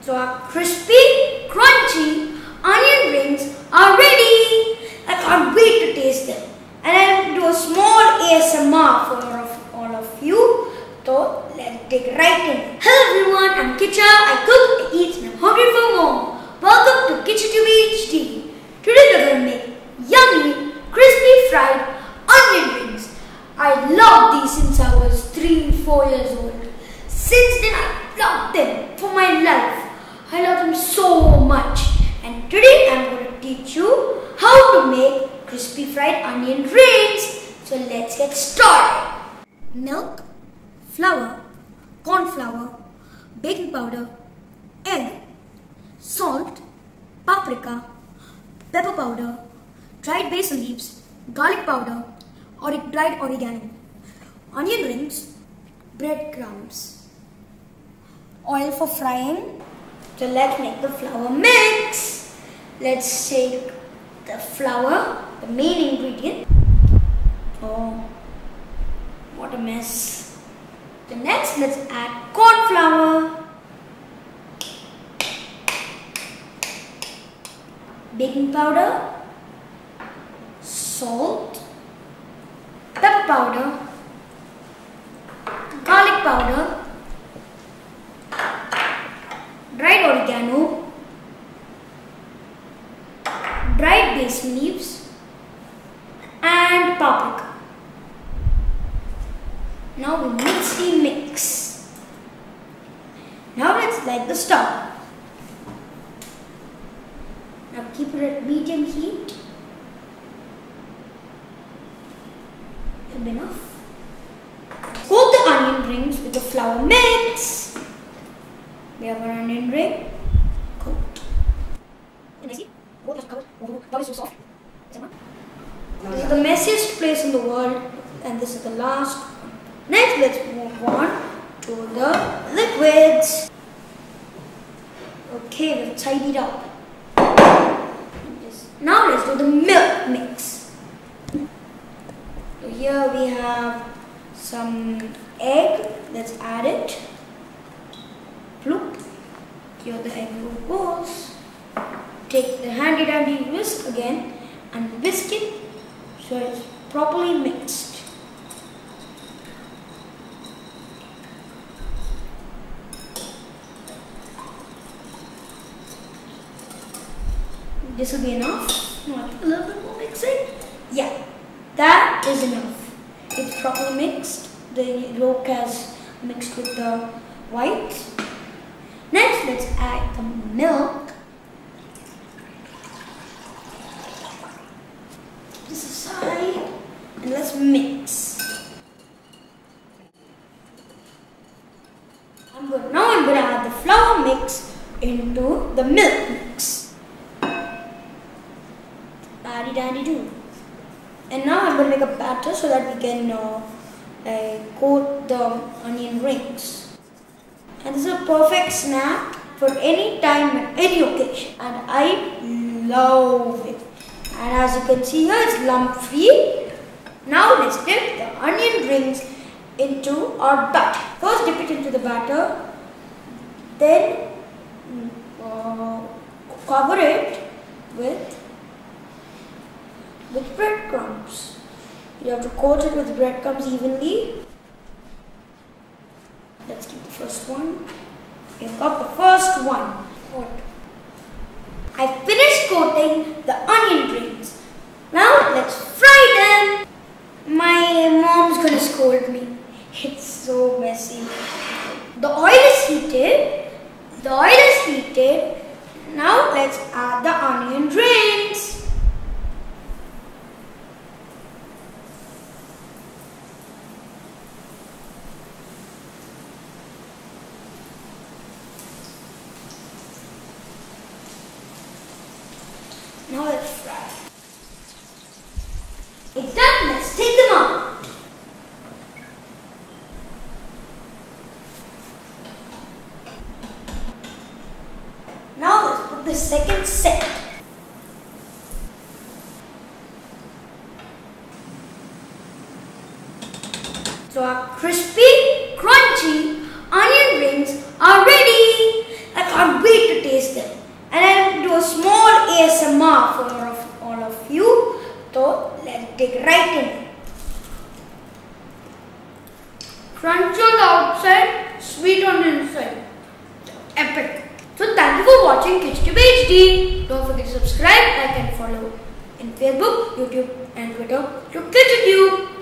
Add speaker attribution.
Speaker 1: So our crispy, crunchy onion rings are ready. I can't wait to taste them. And I'll do a small ASMR for all of you. So let's dig right in. Hello everyone, I'm Kicha. I cook, I eat, and I'm hungry for more. Welcome to KichaTube HD. Today we're going to make yummy, crispy fried onion rings. I love these since I was 3-4 years old. Since then I love them for my life. I love them so much. And today I'm going to teach you how to make crispy fried onion rings. So let's get started. Milk, flour, corn flour, baking powder, egg, salt, paprika, pepper powder, dried basil leaves, garlic powder, dried oregano, onion rings, breadcrumbs, oil for frying. So let's make the flour mix. Let's take the flour, the main ingredient. Oh, what a mess. So next let's add corn flour, baking powder, salt, pepper powder, garlic powder, dried oregano, dried basil leaves, and paprika. Now we mix the mix. Now let's light the stove. Now keep it at medium heat. Good enough. Coat the onion rings with the flour mix. We have an onion ring. Coat. And I see. What is so soft? This is the messiest place in the world, and this is the last one. Next, let's move on to the liquids. Okay, we've tidied up. Now let's do the milk mix. So here we have some egg. Let's add it. Bloop. Here the egg yolk goes. Take the handy dandy whisk again and whisk it so it's properly mixed. This will be enough. Not a little bit more mixing. Yeah, that is enough. It's properly mixed. The yolk has mixed with the white. Next, let's add the milk. This aside, and let's mix. Now I'm going to add the flour mix into the milk mix. Addy dandy do. And now I'm going to make a batter so that we can coat the onion rings. And this is a perfect snack for any time and any occasion. And I love it. And as you can see here, it's lump free. Now let's dip the onion rings into our batter. First dip it into the batter. Then cover it with breadcrumbs. You have to coat it with breadcrumbs evenly. Let's keep the first one. We've got the first one. I finished coating the onion rings. Now let's fry them. My mom's gonna scold me. It's so messy. The oil is heated. Now let's add the onion rings. Now let's fry. It's done. Let's take them out. Now let's put the second set. So our crispy, crunchy onion rings are ready. I can't wait wait to taste them. And I'll do a small ASMR for all of you. So let's dig right in. Crunchy on the outside, sweet on the inside. Epic. So thank you for watching KichaTube HD. Don't forget to subscribe, like and follow in Facebook, YouTube and Twitter to KichaTube.